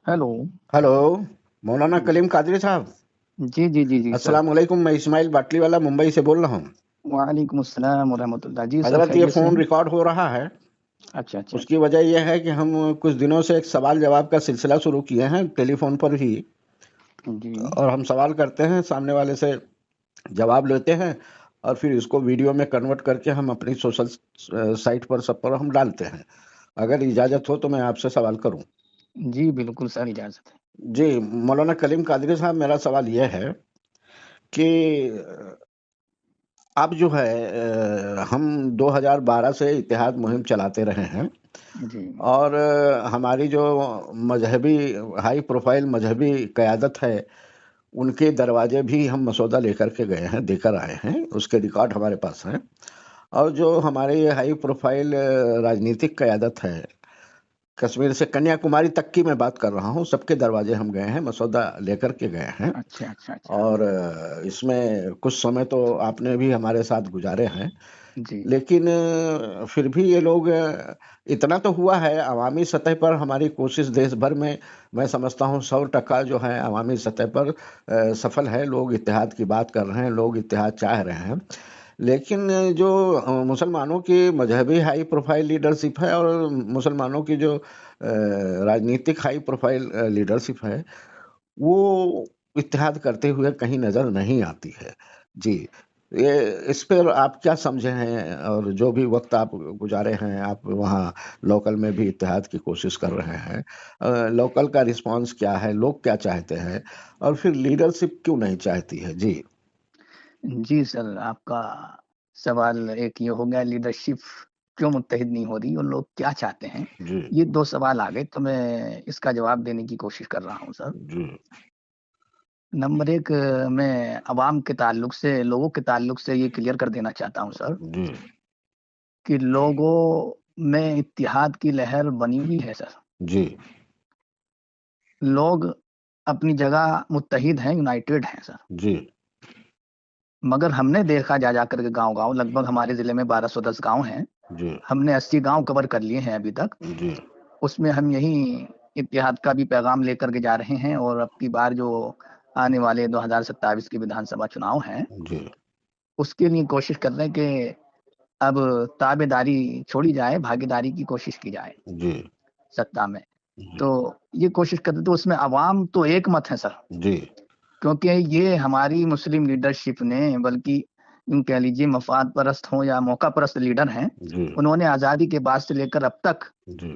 Hello. Hello. मौलाना कलीम कादरी साहब। जी जी जी जी sir. अस्सलाम वालेकुम। मैं इस्माइल बाटली वाला मुंबई से बोल रहा हूँ। वालेकुम अस्सलाम वरहमतुल्लाह। जी सर, हजरत, ये खैरियत से फ़ोन हैं? रिकॉर्ड हो रहा है। अच्छा अच्छा उसकी अच्छा। वजह यह है कि हम कुछ दिनों से एक सवाल जवाब का सिलसिला शुरू किए हैं टेलीफोन पर ही। जी और हम सवाल करते हैं, सामने वाले से जवाब लेते हैं, और फिर इसको वीडियो में कन्वर्ट करके हम अपनी सोशल साइट पर सब पर हम डालते हैं। अगर ठीक। इजाज़त हो तो मैं आपसे सवाल करूं। जी बिल्कुल सर, इजाज़त है। जी। मौलाना कलीम कादरी साहब, मेरा सवाल यह है कि अब जो है हम 2012 से इत्तेहाद मुहिम चलाते रहे हैं। जी और हमारी जो मजहबी हाई प्रोफाइल मजहबी क़यादत है, उनके दरवाजे भी हम मसौदा लेकर के गए हैं, देकर आए हैं, उसके रिकॉर्ड हमारे पास हैं। और जो हमारे ये हाई प्रोफाइल राजनीतिक क़यादत है, कश्मीर से कन्याकुमारी तक की मैं बात कर रहा हूँ, सबके दरवाजे हम गए हैं, मसौदा लेकर के गए हैं। अच्छा अच्छा अच्छा। और इसमें कुछ समय तो आपने भी हमारे साथ गुजारे हैं। जी लेकिन फिर भी ये लोग इतना तो हुआ है अवामी सतह पर, हमारी कोशिश देश भर में मैं समझता हूँ 100% जो है अवामी सतह पर सफल है। लोग इत्तेहाद की बात कर रहे हैं, लोग इत्तेहाद चाह रहे हैं। लेकिन जो मुसलमानों की मजहबी हाई प्रोफाइल लीडरशिप है, और मुसलमानों की जो राजनीतिक हाई प्रोफाइल लीडरशिप है, वो इत्तेहाद करते हुए कहीं नज़र नहीं आती है। जी। ये इस पर आप क्या समझे हैं? और जो भी वक़्त आप गुज़ारे हैं, आप वहाँ लोकल में भी इत्तेहाद की कोशिश कर रहे हैं। लोकल का रिस्पॉन्स क्या है? लोग क्या चाहते हैं? और फिर लीडरशिप क्यों नहीं चाहती है? जी। जी सर, आपका सवाल एक ये हो गया, लीडरशिप क्यों मुत्तहिद नहीं हो रही और लोग क्या चाहते हैं। जी। ये दो सवाल आ गए, तो मैं इसका जवाब देने की कोशिश कर रहा हूँ सर। जी। नंबर एक, मैं अवाम के ताल्लुक से, लोगों के ताल्लुक से ये क्लियर कर देना चाहता हूँ सर जी। कि लोगों में इत्तेहाद की लहर बनी हुई है सर। जी। लोग अपनी जगह मुत्तहिद हैं, यूनाइटेड हैं सर। जी। मगर हमने देखा जा जाकर के गांव-गांव, लगभग हमारे जिले में 1210 गांव हैं। जी। हमने 80 गांव कवर कर लिए हैं अभी तक। जी। उसमें हम यही इत्तेहाद का भी पैगाम लेकर के जा रहे हैं, और अब की बार जो आने वाले 2027 के विधानसभा चुनाव हैं, जी। उसके लिए कोशिश कर रहे हैं कि अब ताबेदारी छोड़ी जाए, भागीदारी की कोशिश की जाए जी। सत्ता में। जी। तो ये कोशिश करते, तो उसमें अवाम तो एक मत है सर। जी। क्योंकि ये हमारी मुस्लिम लीडरशिप ने, बल्कि यूँ कह लीजिए मफाद परस्त हों या मौका परस्त लीडर हैं, जी। उन्होंने आज़ादी के बाद से लेकर अब तक जी।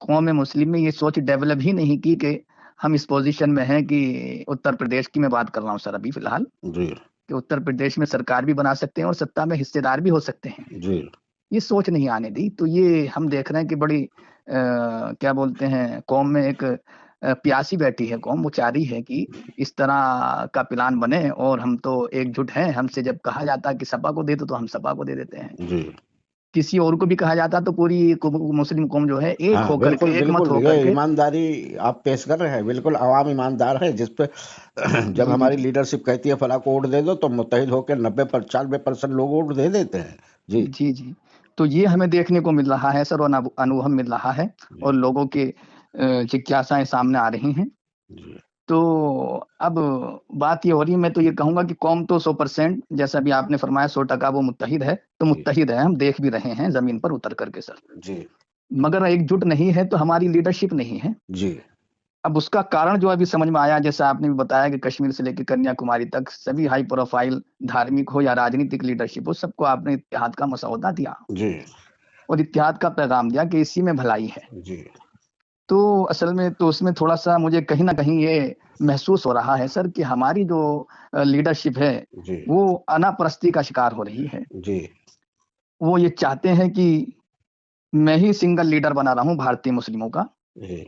कौम मुस्लिम में ये सोच डेवलप ही नहीं की कि हम इस पोजीशन में हैं कि उत्तर प्रदेश की मैं बात कर रहा हूँ सर अभी फ़िलहाल, जी। कि उत्तर प्रदेश में सरकार भी बना सकते हैं और सत्ता में हिस्सेदार भी हो सकते हैं। जी। ये सोच नहीं आने दी, तो ये हम देख रहे हैं कि बड़ी क्या बोलते हैं, कौम में एक प्यासी बैठी है कौम, वो चाह रही है कि इस तरह का प्लान बने, और हम तो एकजुट हैं। हमसे जब कहा जाता है कि सपा को दे दो, तो हम सपा को दे देते हैं। जी। किसी और को भी कहा जाता तो पूरी मुस्लिम कौम जो है एक हाँ, होकर के, बिल्कुल, एक मत बिल्कुल, ये होकर के। ईमानदारी आप पेश कर रहे हैं, बिल्कुल अवाम ईमानदार है, जिस पे जब जी जी हमारी जी लीडरशिप कहती है फलां को वोट दे दो, तो मुत्तहिद होकर 90 पर 95% लोग वोट दे देते हैं। जी। जी जी। तो ये हमें देखने को मिल रहा है सर, और अनुभव मिल रहा है, जी। और लोगों के जिज्ञासाएं सामने आ रही हैं। जी। तो अब बात ये हो रही है, मैं तो ये कहूँगा कि कौम तो 100%, जैसा भी आपने फरमाया, 100% वो मुत्तहिद है, तो जी। मुत्तहिद है, हम देख भी रहे हैं ज़मीन पर उतर कर के सर। जी। मगर एकजुट नहीं है, तो हमारी लीडरशिप नहीं है। जी। अब उसका कारण जो अभी समझ में आया, जैसा आपने भी बताया कि कश्मीर से लेकर कन्याकुमारी तक सभी हाई प्रोफाइल, धार्मिक हो या राजनीतिक लीडरशिप हो, सबको आपने इत्तेहाद का मसौदा दिया जी। और इत्तेहाद का पैगाम दिया कि इसी में भलाई है। जी। तो असल में तो उसमें थोड़ा-सा मुझे कहीं न कहीं ये महसूस हो रहा है सर कि हमारी जो लीडरशिप है, जी। वो अनापरस्ती का शिकार हो रही है। जी। वो ये चाहते हैं कि मैं ही सिंगल लीडर बना रहा हूँ भारतीय मुस्लिमों का, जी।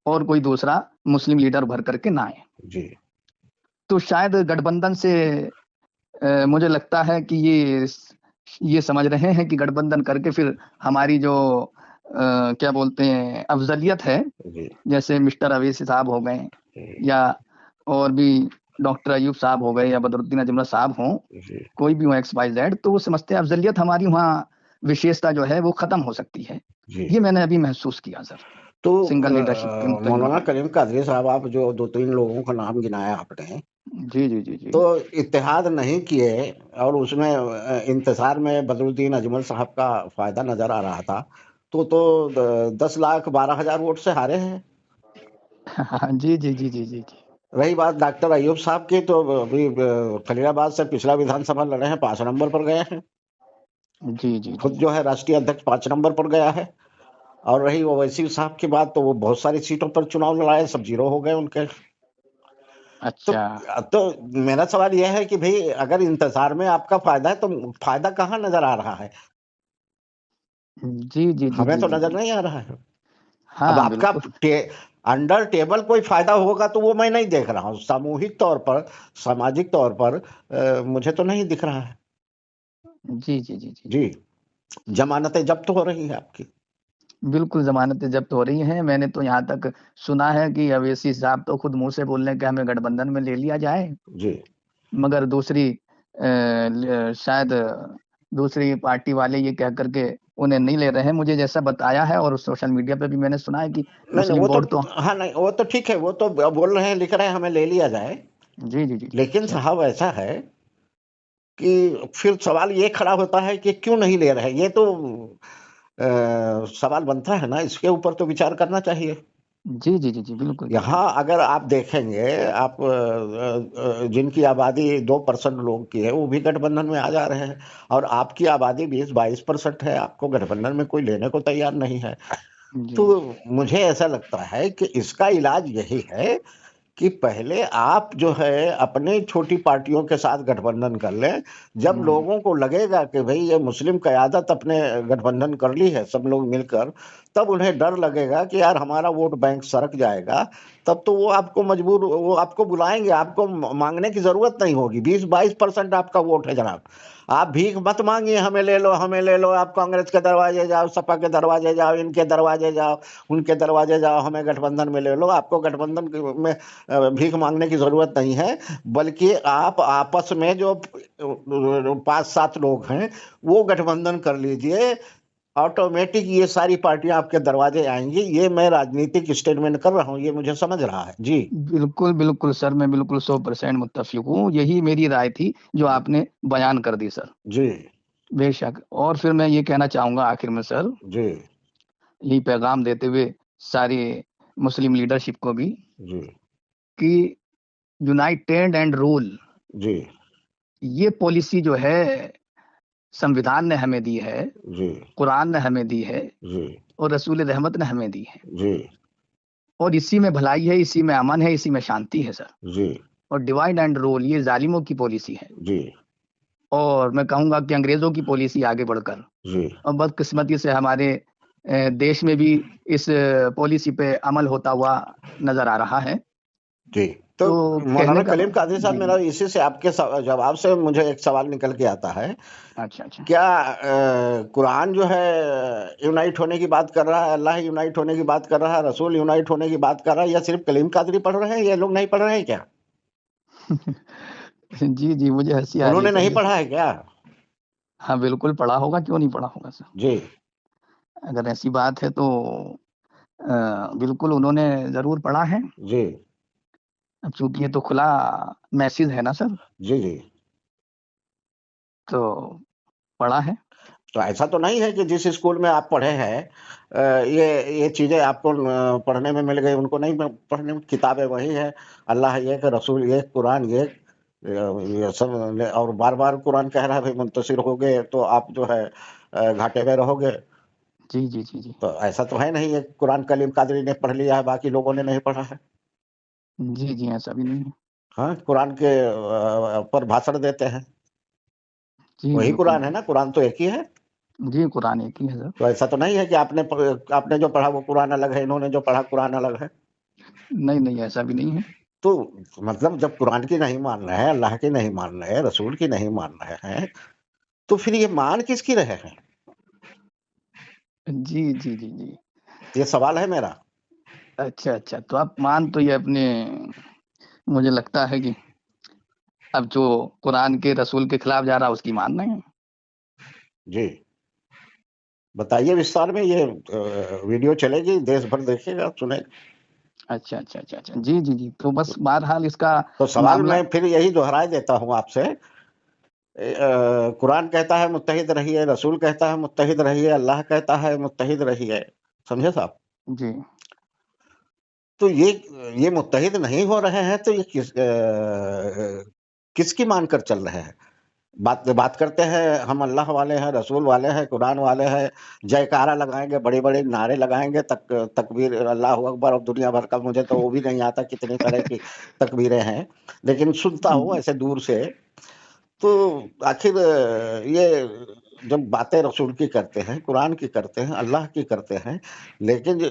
और कोई दूसरा मुस्लिम लीडर उभर कर के ना आए। जी। तो शायद गठबंधन से मुझे लगता है कि ये समझ रहे हैं कि गठबंधन करके फिर हमारी जो क्या बोलते हैं, अफ़ज़लियत है, जी। जैसे मिस्टर अवैसी साहब हो गए, जी। या और भी डॉक्टर अयूब साहब हो गए, या बदरुद्दीन अजमल साहब हों, जी। कोई भी हो एक्स वाई जेड, तो वो समझते हैं अफ़ज़लियत हमारी वहाँ, विशेषता जो है वो ख़त्म हो सकती है। जी। ये मैंने अभी महसूस किया सर। तो सिंगल लीडरशिप के मुतल्लिक। मौलाना करीम कादरी साहब, आप जो 2-3 लोगों का नाम गिनाया आपने, जी, जी, जी, जी। तो इत्तेहाद नहीं किए और उसमें इंतज़ार में बदरुद्दीन अजमल साहब का फ़ायदा नज़र आ रहा था, तो 10,12,000 वोट से हारे हैं। हाँ, जी, जी, जी, जी, जी, जी। रही बात डॉक्टर अयूब साहब की, तो अभी खलीलाबाद से पिछला विधानसभा लड़े हैं, 5 नंबर पर गए हैं। जी, जी, खुद जी। जो है राष्ट्रीय अध्यक्ष 5 नंबर पर गया है। और रही ओवैसी साहब की बात, तो वो बहुत सारी सीटों पर चुनाव लड़ाए, सब 0 हो गए उनके। तो अच्छा। तो मेरा सवाल ये है कि भई, अगर इंतज़ार में आपका फ़ायदा है, तो फ़ायदा कहाँ नज़र आ रहा है? जी, जी, जी, हमें जी, तो जी, नज़र जी। नहीं आ रहा है। अब हाँ, आपका बिल्कुल। टे अंडर टेबल कोई फ़ायदा होगा तो वो मैं नहीं देख रहा हूँ। सामूहिक तौर पर, सामाजिक तौर पर मुझे तो नहीं दिख रहा है। जी, जी, जी, जी, जी, जी। ज़मानतें ज़ब्त हो रही हैं आपकी। बिल्कुल, ज़मानतें ज़ब्त हो रही हैं। मैंने तो यहाँ तक सुना है कि अवैसी साहब तो खुद मुँह से बोल रहे हैं कि हमें गठबंधन में ले लिया जाए, जी, मगर दूसरी शायद दूसरी पार्टी वाले ये कह कर के उन्हें नहीं ले रहे हैं, मुझे जैसा बताया है, और सोशल मीडिया पे भी मैंने सुना है कि नहीं, मुस्लिम वो तो बोर्ड तो। हाँ, नहीं, वो तो ठीक है, वो तो बोल रहे हैं, लिख रहे हैं हमें ले लिया जाए। जी, जी, जी, जी। लेकिन अच्छा। साहब ऐसा है कि फिर सवाल ये खड़ा होता है कि क्यों नहीं ले रहे? ये तो सवाल बनता है ना, इसके ऊपर तो विचार करना चाहिए। जी, जी, जी, जी। बिल्कुल, बिल्कुल। यहाँ अगर आप देखेंगे, आप जिनकी आबादी 2% लोग की है, वो भी गठबंधन में आ जा रहे हैं, और आपकी आबादी 20-22% है, आपको गठबंधन में कोई लेने को तैयार नहीं है। जी। तो मुझे ऐसा लगता है कि इसका इलाज यही है कि पहले आप जो है अपनी छोटी पार्टियों के साथ गठबंधन कर लें। जब हुँ। लोगों को लगेगा कि भई ये मुस्लिम क़यादत अपने गठबंधन कर ली है, सब लोग मिलकर, तब उन्हें डर लगेगा कि यार हमारा वोट बैंक सरक जाएगा, तब तो वो आपको बुलाएँगे, आपको माँगने की ज़रूरत नहीं होगी। 20-22% आपका वोट है जनाब। आप भीख मत माँगिए, हमें ले लो, आप कांग्रेस के दरवाजे जाओ, सपा के दरवाजे जाओ, इनके दरवाजे जाओ, उनके दरवाजे जाओ, हमें गठबंधन में ले लो। आपको गठबंधन में भीख मांगने की जरूरत नहीं है, बल्कि आप आपस में जो 5-7 लोग हैं, वो गठबंधन कर लीजिए। ऑटोमेटिक ये सारी पार्टियां आपके दरवाजे आएंगी। ये मैं राजनीतिक स्टेटमेंट कर रहा हूँ, ये मुझे समझ रहा है जी। बिल्कुल, बिल्कुल सर, मैं बिल्कुल 100% मुत्तफ़िक हूँ। यही मेरी राय थी जो आपने बयान कर दी सर। जी। बेशक, और फिर मैं ये कहना चाहूँगा आखिर में सर, जी। यही पैगाम देते हुए सारी मुस्लिम लीडरशिप को भी, जी। कि यूनाइटेड एंड रूल, जी। ये पॉलिसी जो है संविधान ने हमें दी है, जी। कुरान ने हमें दी है, जी। और रसूल रहमत ने हमें दी है, जी। और इसी में भलाई है, इसी में अमन है, इसी में शांति है सर। जी। और डिवाइड एंड रूल ये जालिमों की पॉलिसी है, जी। और मैं कहूँगा कि अंग्रेज़ों की पॉलिसी आगे बढ़कर, जी। और बदकिस्मती से हमारे देश में भी इस पॉलिसी पे अमल होता हुआ नज़र आ रहा है। जी। तो तो मौलाना कहने का कलीम कादरी साहब, जी, मेरा जी। इसी से आपके जवाब से मुझे एक सवाल निकल के आता है। अच्छा, अच्छा। क्या कुरान जो है यूनाइट होने की बात कर रहा है, अल्लाह यूनाइट होने की बात कर रहा है, रसूल यूनाइट होने की बात कर रहा है, या सिर्फ कलीम कादरी पढ़ रहे हैं, ये लोग नहीं पढ़ रहे हैं क्या? जी, जी, मुझे हँसी आ रही है उन्होंने सर नहीं ये पढ़ा सुन। है क्या? हाँ, बिल्कुल पढ़ा होगा, क्यों नहीं पढ़ा होगा सर? जी। अगर ऐसी बात है तो बिल्कुल उन्होंने ज़रूर पढ़ा है। जी। अब चूँकि ये तो खुला मैसेज है ना सर, जी। जी। तो पढ़ा है। तो ऐसा तो नहीं है कि जिस स्कूल में आप पढ़े हैं ये चीजें आपको पढ़ने में मिल गई, उनको नहीं पढ़ने में? किताबें वही है, अल्लाह एक, रसूल एक, कुरान एक, ये सब। और बार बार कुरान कह रहा है भाई मुंतशिर हो गए तो आप जो है घाटे में रहोगे। जी, जी, जी, जी। तो ऐसा तो है नहीं है कुरान कलीम कादरी ने पढ़ लिया है, बाकी लोगों ने नहीं पढ़ा है। जी, जी, ऐसा भी नहीं है। हाँ, कुरान के पर भाषण देते हैं। जी, वही बिल्कुल, कुरान है ना, बिल्कुल। कुरान तो एक ही है। जी, कुरान एक ही है सर। तो ऐसा तो नहीं है कि आपने जो पढ़ा वो कुरान अलग है, इन्होंने जो पढ़ा कुरान अलग है। नहीं, नहीं, ऐसा भी नहीं है। तो मतलब जब कुरान की नहीं मान रहे हैं, अल्लाह की नहीं मान रहे हैं, रसूल की नहीं मान रहे हैं, तो फिर ये मान किसकी रहे हैं? जी, जी, जी, जी। ये सवाल है मेरा। अच्छा, अच्छा, तो आप मान तो ये अपने, मुझे लगता है कि अब जो कुरान के रसूल के खिलाफ जा रहा है उसकी मान रहे हैं। जी। बताइए विस्तार में, ये वीडियो चलेगी, देश भर देखेगा, सुनेगा। अच्छा अच्छा अच्छा अच्छा, जी जी जी। तो बस बहरहाल इसका तो सवाल मामला। मैं फिर यही दोहराए देता हूँ आपसे। कुरान कहता है मुत्तहिद रहिए, रसूल कहता है मुत्तहिद रहिए, अल्लाह कहता है मुत्तहिद रहिए, समझे साहब। जी तो ये मुत्तहिद नहीं हो रहे हैं, तो ये किसकी मानकर चल रहे हैं। बात बात करते हैं हम अल्लाह वाले हैं, रसूल वाले हैं, कुरान वाले हैं, जयकारा लगाएंगे, बड़े बड़े नारे लगाएंगे, तकबीर, अल्लाह अकबर, और दुनिया भर का मुझे तो वो भी नहीं आता कितनी तरह की तकबीरें हैं, लेकिन सुनता हूँ ऐसे दूर से। तो आखिर ये जब बातें रसूल की करते हैं, कुरान की करते हैं, अल्लाह की करते हैं, लेकिन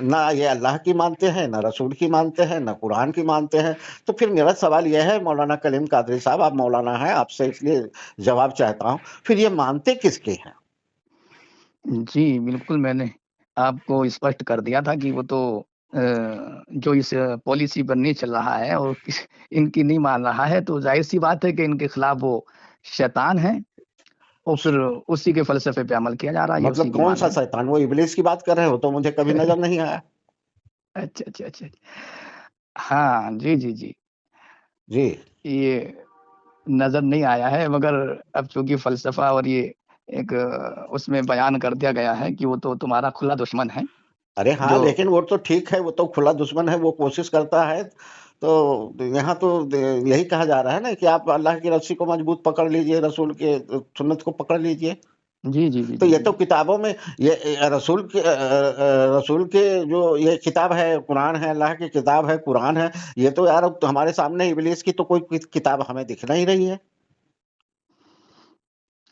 ना ये अल्लाह की मानते हैं, ना रसूल की मानते हैं, ना कुरान की मानते हैं। तो फिर मेरा सवाल यह है मौलाना कलीम कादरी साहब, आप मौलाना हैं, आपसे इसलिए जवाब चाहता हूँ, फिर ये मानते किसके हैं। जी, बिल्कुल मैंने आपको स्पष्ट कर दिया था कि वो तो जो इस पॉलिसी पर नहीं चल रहा है और इनकी नहीं मान रहा है, तो जाहिर सी बात है कि इनके खिलाफ वो शैतान है और फिर उसी के फलसफे पे अमल किया जा रहा है, ये मतलब उसी की कौन सा माने। शैतान, वो इबलीस की बात कर रहे हो तो मुझे कभी नजर नहीं आया। अच्छा अच्छा अच्छा। हाँ जी जी जी। जी। ये नजर नहीं आया है, मगर अब चूंकि फलसफा और ये एक उसमें बयान कर दिया गया है कि वो तो तुम्हारा खुला दुश्मन है। अरे हाँ, जो लेकिन वो तो ठीक है, वो तो खुला दुश्मन है, वो कोशिश करता है। तो यहाँ तो यही कहा जा रहा है ना कि आप अल्लाह की रस्सी को मजबूत पकड़ लीजिए, रसूल के सुन्नत को पकड़ लीजिए। जी जी जी तो जी ये जी तो किताबों में, ये रसूल के जो ये किताब है, कुरान है, अल्लाह की किताब है, कुरान है, ये तो यार अब तो हमारे सामने इबलीस की तो कोई किताब हमें दिख नहीं रही है।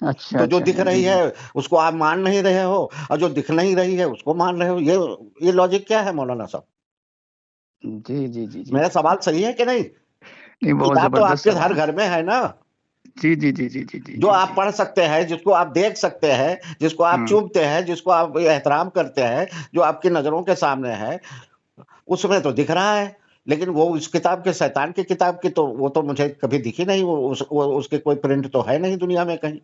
अच्छा तो जो अच्छा दिख अच्छा जी रही जी है उसको आप मान नहीं रहे हो, और जो दिख नहीं रही है उसको मान रहे हो। ये लॉजिक क्या है मौलाना साहब। जी जी जी जी। मेरा सवाल सही है कि नहीं। नहीं, बहुत किताब तो जबरदस्त आपके हर सवाल। घर में है ना, जी जी जी जी जी जी जो जी आप जी। पढ़ सकते हैं, जिसको आप देख सकते हैं, जिसको आप हम्म। चूमते हैं, जिसको आप एहतराम करते हैं, जो आपकी नजरों के सामने है, उसमें तो दिख रहा है। लेकिन वो उस किताब के, शैतान की किताब की, तो वो तो मुझे कभी दिखी नहीं। वो उसके कोई प्रिंट तो है नहीं दुनिया में कहीं।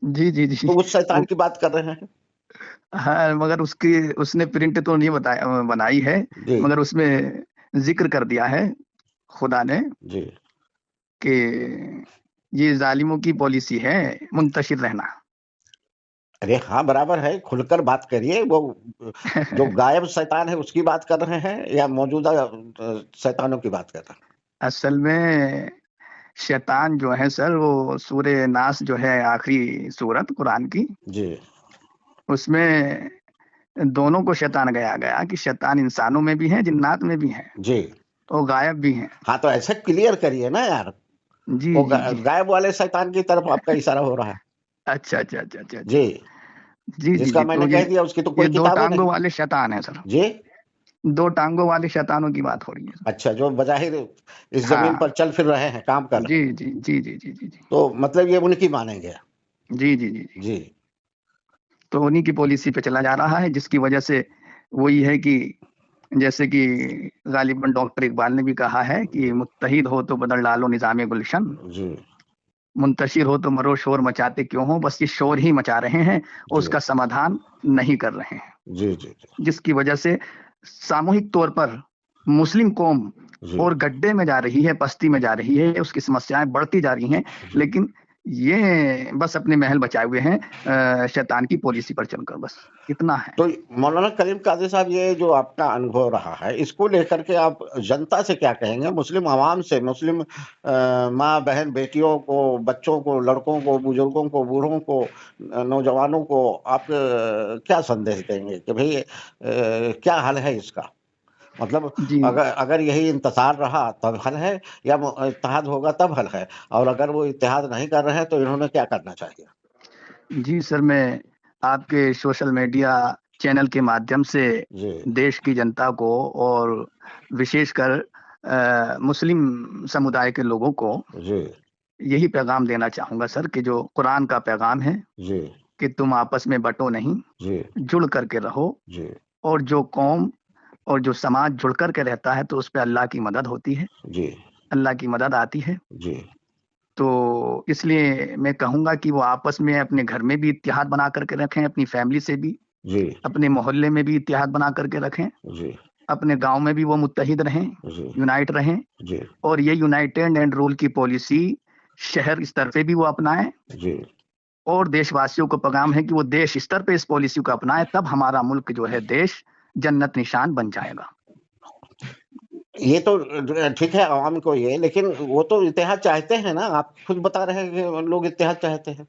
जी जी जी। तो उस शैतान वो की बात कर रहे हैं। हाँ, मगर उसकी उसने प्रिंट तो नहीं बताया बनाई है, जी मगर उसमें जिक्र कर दिया है खुदा ने जी। कि ये जालिमों की पॉलिसी है मुंतशिर रहना। अरे हाँ, बराबर है, खुलकर बात करिए। वो जो गायब शैतान है उसकी बात कर रहे हैं या मौजूदा शैतानों की बात कर रहे असल में शैतान जो है सर, वो सूरे नास जो है आखिरी सूरत कुरान की, हैं। जी उसमें दोनों को शैतान गया गया कि शैतान इंसानों में भी है, जिन्नात में भी है, जी। और गायब भी है। हाँ, तो ऐसे क्लियर करिए ना यार। जी वो जी जी। गायब वाले शैतान की तरफ आपका इशारा हो रहा है। अच्छा अच्छा अच्छा अच्छा अच्छा। जी। जी जी जिसका जी। मैंने तो कह दिया उसकी तो कोई ये दो किताबें टांगों नहीं। वाले शैतान है सर। जी। दो टांगों वाले शैतानों की बात हो रही है सर। अच्छा, जो बजाहिर इस जमीन पर हाँ चल फिर रहे हैं, काम कर रहे जी हैं। जी जी जी जी जी जी तो मतलब ये उनकी मानेंगे। जी जी जी जी। जी तो उन्हीं की पॉलिसी पे चला जा रहा है, जिसकी वजह से वही है कि जैसे कि गालिबन डॉक्टर इकबाल ने भी कहा है कि मुत्तहिद हो तो बदल डालो निजाम गुलशन, जी मुंतशिर हो तो मरो शोर मचाते क्यों हो, बस ये शोर ही मचा रहे हैं और जी उसका समाधान नहीं कर रहे हैं, जी जी जिसकी वजह से सामूहिक तौर पर मुस्लिम कौम जी और गड्ढे में जा रही है, पस्ती में जा रही है, उसकी समस्याएं बढ़ती जा रही हैं। जी। लेकिन ये बस अपने महल बचाए हुए हैं शैतान की पॉलिसी पर चलकर, बस इतना है। तो मौलाना करीम काजी साहब, ये जो आपका अनुभव रहा है, इसको लेकर के आप जनता से क्या कहेंगे, मुस्लिम आवाम से, मुस्लिम माँ बहन बेटियों को, बच्चों को, लड़कों को, बुजुर्गों को, बूढ़ों को, नौजवानों को आप क्या संदेश देंगे कि भाई क्या हल है इसका। मतलब जी अगर अगर यही इंतजार रहा तब हल है, या इत्तेहाद होगा तब हल है, और अगर वो इत्तेहाद नहीं कर रहे हैं तो इन्होंने क्या करना चाहिए। जी सर, मैं आपके सोशल मीडिया चैनल के माध्यम से जी देश की जनता को और विशेषकर मुस्लिम समुदाय के लोगों को जी यही पैगाम देना चाहूंगा सर, कि जो कुरान का पैगाम है जी कि तुम आपस में बंटो नहीं, जी जुड़ करके रहो। जी और जो कौम और जो समाज जुड़ करके रहता है तो उस पर अल्लाह की मदद होती है, जी अल्लाह की मदद आती है। जी तो इसलिए मैं कहूंगा कि वो आपस में अपने घर में भी इत्तेहाद बना करके रखें, अपनी फैमिली से भी, जी अपने मोहल्ले में भी इत्तेहाद बना करके रखें, जी अपने गांव में भी वो मुत्तहिद रहें, जी यूनाइट रहें। जी और ये यूनाइटेड एंड रूल की पॉलिसी शहर स्तर पे भी वो अपनाएं। जी। और देशवासियों को पैगाम है कि वो देश स्तर पे इस पॉलिसी को अपनाएं, तब हमारा मुल्क जो है देश जन्नत निशान बन जाएगा। ये तो ठीक है आवाम को ये, लेकिन वो तो इत्तेहाद चाहते हैं ना, आप खुद बता रहे हैं कि लोग इत्तेहाद चाहते हैं,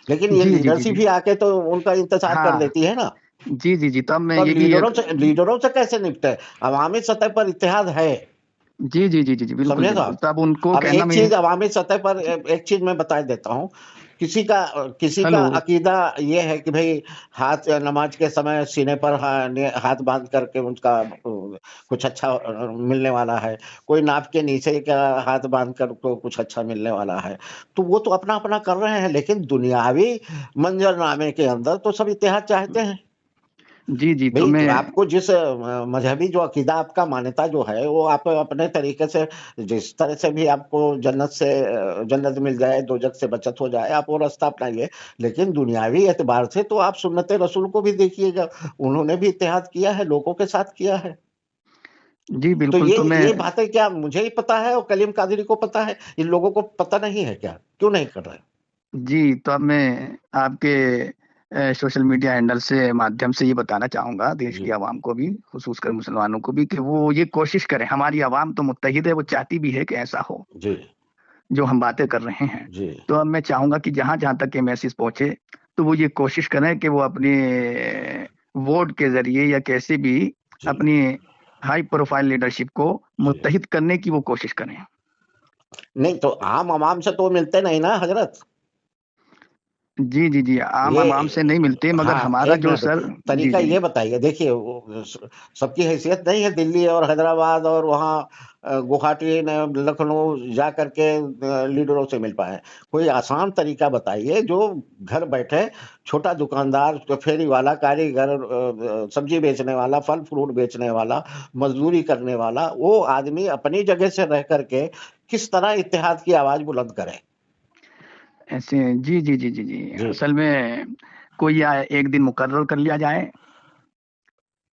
लेकिन ये जी जी जी लीडरशिप जी। ही आके तो उनका इंतजार कर हाँ। देती है ना। जी जी जी, तब मैं तो अब ये भी एक। लीडरों से कैसे निपटे? अवामी सतह पर इत्तेहाद है, जी जी जी जी जी, बिल्कुल समझे बिल्कुल, साहब। तब उनको अब कहना एक में। चीज अवामी सतह पर, एक चीज मैं बता देता हूँ। किसी का हेलो। अकीदा ये है कि भाई हाथ नमाज के समय सीने पर हाथ बांध करके उनका कुछ अच्छा मिलने वाला है। कोई नाप के नीचे का हाथ बांध कर को कुछ अच्छा मिलने वाला है। तो वो तो अपना अपना कर रहे हैं, लेकिन दुनियावी मंजरनामे के अंदर तो सब इत्तेहाद चाहते हैं। जी जी, तो भाई मैं। आपको जिस मजहबी जो अकीदा आपका मान्यता जो है, वो आप अपने तरीके से जिस तरह से भी आपको जन्नत मिल जाए, दोजख से बचत हो जाए, आप वो रास्ता अपनाइए। लेकिन दुनियावी एतबार से तो आप सुन्नत रसूल को भी देखिएगा, उन्होंने भी इत्तेहाद किया है, लोगों के साथ किया है। जी तो बिल्कुल, तो मैं। ये बातें क्या मुझे ही पता है और कलीम कादरी को पता है, इन लोगों को पता नहीं है क्या? क्यों नहीं कर रहे? जी, तो अब मैं आपके सोशल मीडिया हैंडल से माध्यम से ये बताना चाहूंगा देश की जी आवाम को भी, खुसूसकर मुसलमानों को भी, कि वो ये कोशिश करें। हमारी आवाम तो मुत्तहिद है, वो चाहती भी है कि ऐसा हो जी जो हम बातें कर रहे हैं। जी तो अब मैं चाहूंगा कि जहां जहां तक ये मैसेज पहुंचे, तो वो ये कोशिश करें कि वो अपने वोट के जरिए या कैसे भी जी। अपनी हाई प्रोफाइल लीडरशिप को जी मुत्तहिद करने की वो कोशिश करें। नहीं तो आम आवाम से तो मिलते नहीं ना हजरत। जी जी जी, आम ये आवाम से नहीं मिलते, मगर हाँ, हमारा एक जो मिनट, सर। जी तरीका जी ये बताइए। देखिए सबकी हैसियत नहीं है दिल्ली और हैदराबाद और वहाँ गुवाहाटी लखनऊ जा करके लीडरों से मिल पाए। कोई आसान तरीका बताइए जो घर बैठे छोटा दुकानदार, फेरी वाला, कारीगर, सब्जी बेचने वाला, फल फ्रूट बेचने वाला, मजदूरी करने वाला, वो आदमी अपनी जगह से रह करके किस तरह इत्तेहाद की आवाज बुलंद करे। ऐसे। जी जी जी जी जी, जी असल में कोई या एक दिन मुकर्रर कर लिया जाए,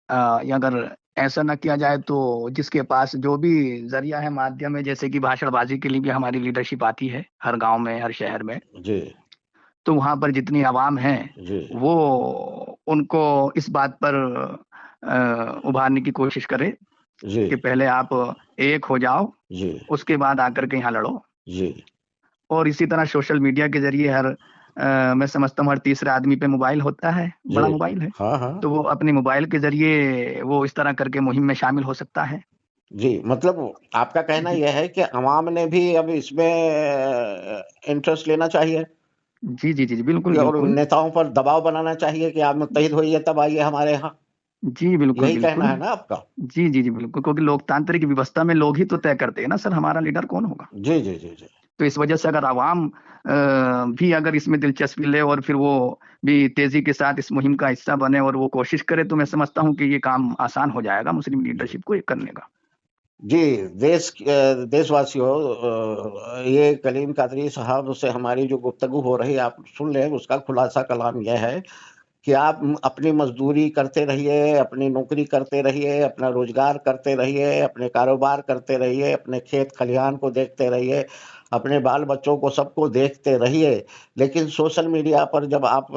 या अगर ऐसा ना किया जाए तो जिसके पास जो भी जरिया है, माध्यम है, जैसे कि भाषणबाजी के लिए भी हमारी लीडरशिप आती है हर गांव में, हर शहर में। जी तो वहां पर जितनी आवाम है, जी वो उनको इस बात पर उभारने की कोशिश करे जी कि पहले आप एक हो जाओ, जी उसके बाद आकर के यहाँ लड़ो। जी और इसी तरह सोशल मीडिया के जरिए मैं समझता हूँ हर तीसरा आदमी पे मोबाइल होता है, जी। बड़ा मोबाइल है। हाँ हाँ। तो वो अपने मोबाइल के जरिए वो इस तरह करके मुहिम में शामिल हो सकता है। जी मतलब आपका कहना जी यह है कि अवाम ने भी अब इसमें इंटरेस्ट लेना चाहिए, जी जी जी जी, बिल्कुल और बिल्कुल। नेताओं पर दबाव बनाना चाहिए कि आप मुत्तहिद होइए तब आइए हमारे यहाँ। जी बिल्कुल यही कहना बिल्कुल। है ना आपका? जी जी जी बिल्कुल, क्योंकि लोकतांत्रिक व्यवस्था में लोग ही तो तय करते हैं ना सर, हमारा लीडर कौन होगा। जी जी जी जी तो इस वजह से अगर आवाम भी अगर इसमें दिलचस्पी ले और फिर वो भी तेजी के साथ इस मुहिम का हिस्सा बने और वो कोशिश करे, तो मैं समझता हूँ कि ये काम आसान हो जाएगा मुस्लिम जी लीडरशिप को ये करने का। जी। देशवासियों, ये कलीम कादरी साहब से हमारी जो गुफ्तगू हो रही है आप सुन लें, उसका खुलासा कलाम यह है कि आप अपनी मजदूरी करते रहिए, अपनी नौकरी करते रहिए, अपना रोजगार करते रहिए, अपने कारोबार करते रहिए, अपने खेत खलिहान को देखते रहिए, अपने बाल बच्चों को सबको देखते रहिए। लेकिन सोशल मीडिया पर जब आप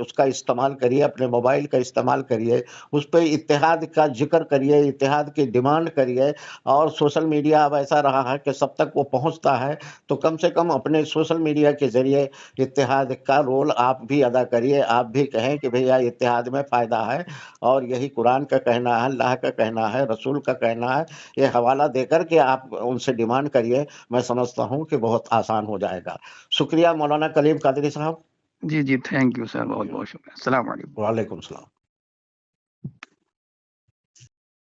उसका इस्तेमाल करिए, अपने मोबाइल का इस्तेमाल करिए, उस पर इत्तेहाद का जिक्र करिए, इत्तेहाद की डिमांड करिए। और सोशल मीडिया अब ऐसा रहा है कि सब तक वो पहुंचता है, तो कम से कम अपने सोशल मीडिया के जरिए इत्तेहाद का रोल आप भी अदा करिए। आप भी कहें कि भैया इत्तेहाद में फ़ायदा है, और यही कुरान का कहना है, अल्लाह का कहना है, रसूल का कहना है। ये हवाला देकर के आप उनसे डिमांड करिए, मैं समझता हूँ कि बहुत आसान हो जाएगा। शुक्रिया मौलाना कलीम कादरी साहब। जी जी, थैंक यू सर, बहुत बहुत शुक्रिया। अस्सलाम वालेकुम। वालेकुम सलाम।